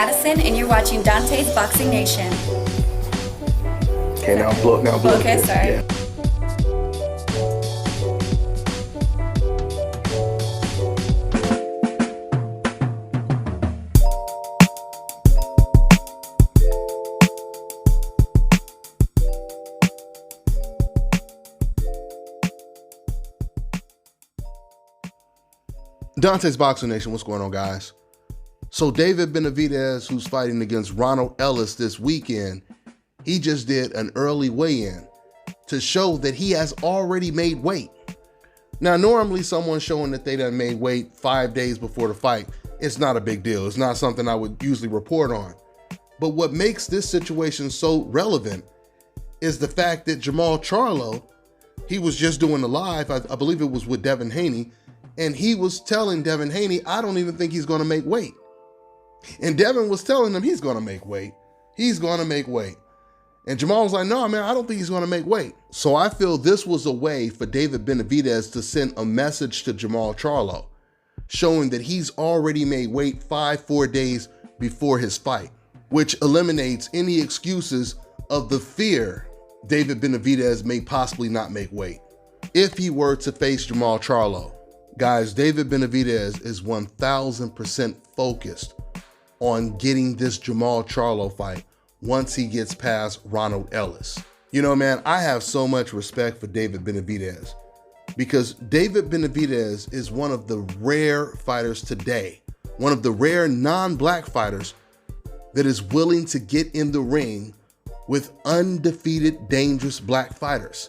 Madison, and you're watching Dante's Boxing Nation. Okay, now blow. Okay, sorry. Yeah. Dante's Boxing Nation, what's going on, guys? So David Benavidez, who's fighting against Ronald Ellis this weekend, he just did an early weigh-in to show that he has already made weight. Now, normally someone showing that they done made weight 5 days before the fight, it's not a big deal. It's not something I would usually report on. But what makes this situation so relevant is the fact that Jermall Charlo, he was just doing the live, I believe it was with Devin Haney, and he was telling Devin Haney, I don't even think he's going to make weight. And Devin was telling him he's going to make weight. He's going to make weight. And Jermall was like, no, man, I don't think he's going to make weight. So I feel this was a way for David Benavidez to send a message to Jermall Charlo, showing that he's already made weight 4 days before his fight, which eliminates any excuses of the fear David Benavidez may possibly not make weight if he were to face Jermall Charlo. Guys, David Benavidez is 1000% focused on getting this Jermall Charlo fight once he gets past Ronald Ellis. You know, man, I have so much respect for David Benavidez because David Benavidez is one of the rare fighters today, one of the rare non-black fighters that is willing to get in the ring with undefeated, dangerous black fighters.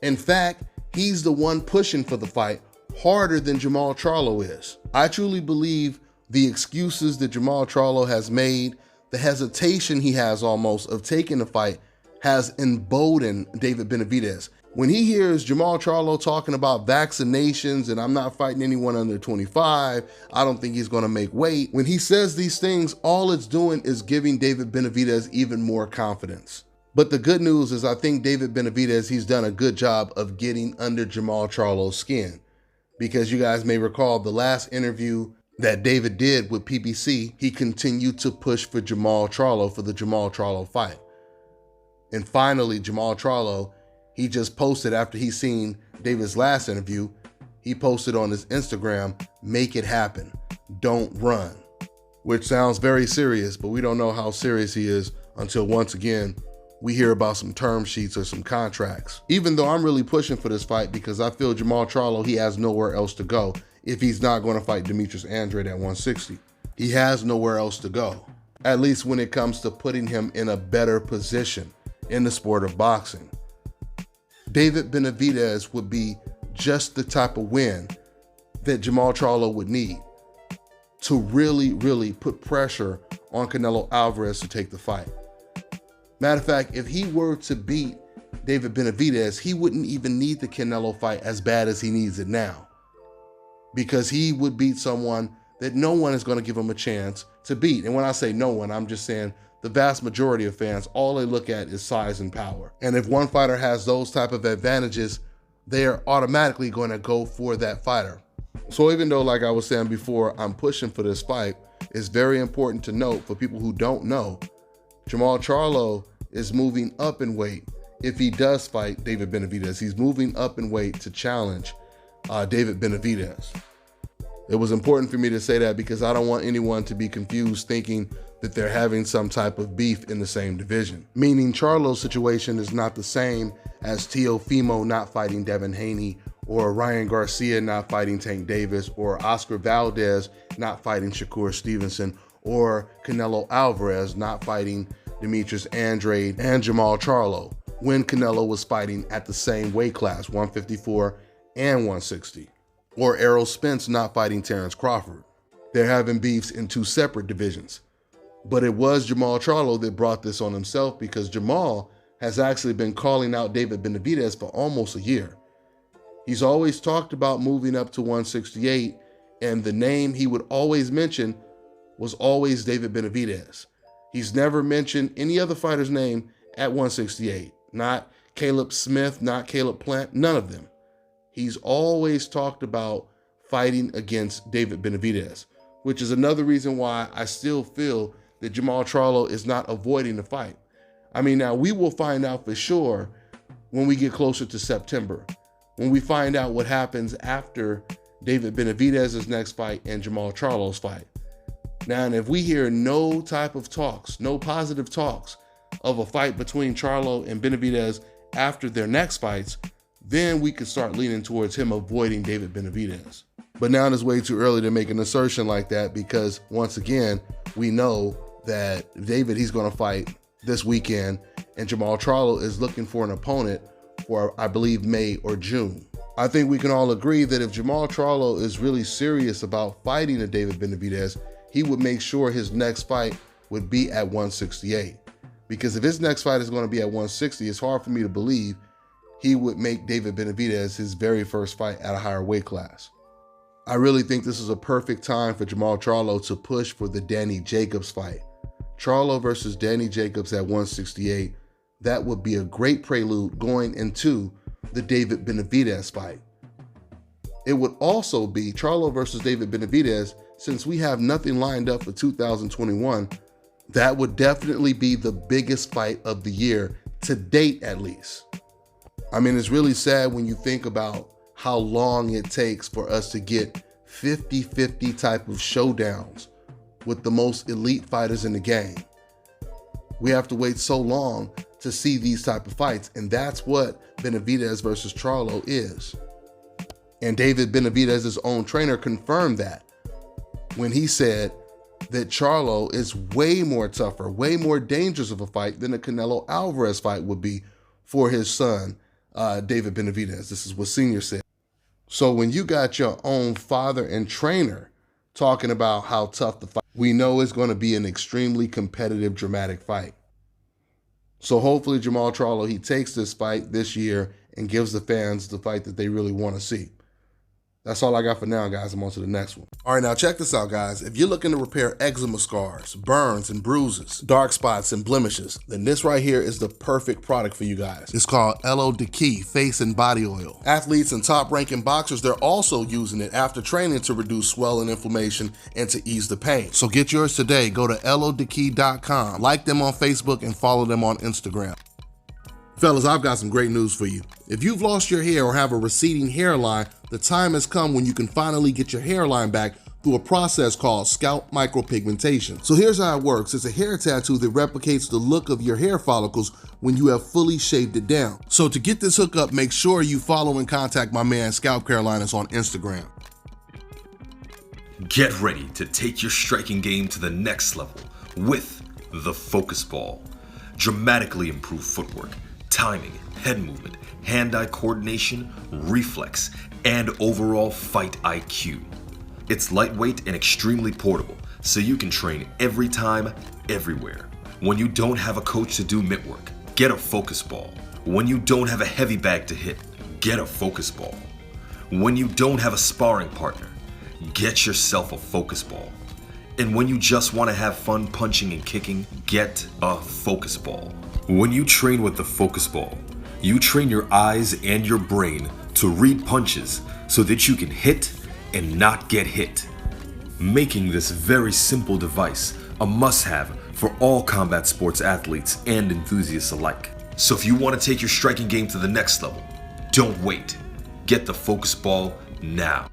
In fact, he's the one pushing for the fight harder than Jermall Charlo is. I truly believe the excuses that Jermall Charlo has made, the hesitation he has almost of taking the fight, has emboldened David Benavidez. When he hears Jermall Charlo talking about vaccinations and I'm not fighting anyone under 25, I don't think he's gonna make weight. When he says these things, all it's doing is giving David Benavidez even more confidence. But the good news is I think David Benavidez, he's done a good job of getting under Jermall Charlo's skin. Because you guys may recall the last interview that David did with PBC, he continued to push for Jermall Charlo for the Jermall Charlo fight. And finally, Jermall Charlo, he just posted after he seen David's last interview, he posted on his Instagram, make it happen, don't run. Which sounds very serious, but we don't know how serious he is until once again, we hear about some term sheets or some contracts. Even though I'm really pushing for this fight because I feel Jermall Charlo, he has nowhere else to go if he's not going to fight Demetrius Andrade at 160. He has nowhere else to go, at least when it comes to putting him in a better position in the sport of boxing. David Benavidez would be just the type of win that Jermall Charlo would need to really, really put pressure on Canelo Alvarez to take the fight. Matter of fact, if he were to beat David Benavidez, he wouldn't even need the Canelo fight as bad as he needs it now, because he would beat someone that no one is going to give him a chance to beat. And when I say no one, I'm just saying the vast majority of fans, all they look at is size and power. And if one fighter has those type of advantages, they are automatically going to go for that fighter. So even though, like I was saying before, I'm pushing for this fight, it's very important to note for people who don't know, Jermall Charlo is moving up in weight. If he does fight David Benavidez, he's moving up in weight to challenge David Benavidez. It was important for me to say that because I don't want anyone to be confused thinking that they're having some type of beef in the same division. Meaning Charlo's situation is not the same as Teofimo not fighting Devin Haney, or Ryan Garcia not fighting Tank Davis, or Oscar Valdez not fighting Shakur Stevenson, or Canelo Alvarez not fighting Demetrius Andrade and Jermall Charlo when Canelo was fighting at the same weight class, 154 and 160. Or Errol Spence not fighting Terrence Crawford. They're having beefs in two separate divisions. But it was Jermall Charlo that brought this on himself because Jermall has actually been calling out David Benavidez for almost a year. He's always talked about moving up to 168, and the name he would always mention was always David Benavidez. He's never mentioned any other fighter's name at 168. Not Caleb Smith, not Caleb Plant, none of them. He's always talked about fighting against David Benavidez, which is another reason why I still feel that Jermall Charlo is not avoiding the fight. I mean, now we will find out for sure when we get closer to September, when we find out what happens after David Benavidez's next fight and Jermall Charlo's fight. Now, and if we hear no type of talks, no positive talks of a fight between Charlo and Benavidez after their next fights, then we could start leaning towards him avoiding David Benavidez. But now it's way too early to make an assertion like that because, once again, we know that David, he's going to fight this weekend, and Jermall Charlo is looking for an opponent for, I believe, May or June. I think we can all agree that if Jermall Charlo is really serious about fighting a David Benavidez, he would make sure his next fight would be at 168. Because if his next fight is going to be at 160, it's hard for me to believe he would make David Benavidez his very first fight at a higher weight class. I really think this is a perfect time for Jermall Charlo to push for the Danny Jacobs fight. Charlo versus Danny Jacobs at 168, that would be a great prelude going into the David Benavidez fight. It would also be Charlo versus David Benavidez, since we have nothing lined up for 2021, that would definitely be the biggest fight of the year, to date at least. I mean, it's really sad when you think about how long it takes for us to get 50-50 type of showdowns with the most elite fighters in the game. We have to wait so long to see these type of fights, and that's what Benavidez versus Charlo is. And David Benavidez's own trainer confirmed that when he said that Charlo is way more tougher, way more dangerous of a fight than a Canelo Alvarez fight would be for his son, David Benavidez. This is what Senior said. So when you got your own father and trainer talking about how tough the fight, we know it's going to be an extremely competitive, dramatic fight. So hopefully Jermall Charlo, he takes this fight this year and gives the fans the fight that they really want to see. That's all I got for now, guys. I'm on to the next one. All right, now check this out, guys. If you're looking to repair eczema scars, burns and bruises, dark spots and blemishes, then this right here is the perfect product for you guys. It's called Elo Deki Face and Body Oil. Athletes and top-ranking boxers, they're also using it after training to reduce swelling, inflammation, and to ease the pain. So get yours today. Go to elodeki.com, like them on Facebook, and follow them on Instagram. Fellas, I've got some great news for you. If you've lost your hair or have a receding hairline, the time has come when you can finally get your hairline back through a process called scalp micropigmentation. So here's how it works. It's a hair tattoo that replicates the look of your hair follicles when you have fully shaved it down. So to get this hookup, make sure you follow and contact my man Scalp Carolinas on Instagram. Get ready to take your striking game to the next level with the Focus Ball. Dramatically improved footwork, timing, head movement, hand-eye coordination, reflex, and overall fight IQ. It's lightweight and extremely portable, so you can train every time, everywhere. When you don't have a coach to do mitt work, get a Focus Ball. When you don't have a heavy bag to hit, get a Focus Ball. When you don't have a sparring partner, get yourself a Focus Ball. And when you just want to have fun punching and kicking, get a Focus Ball. When you train with the Focus Ball, you train your eyes and your brain to read punches so that you can hit and not get hit, making this very simple device a must-have for all combat sports athletes and enthusiasts alike. So if you want to take your striking game to the next level, don't wait. Get the Focus Ball now.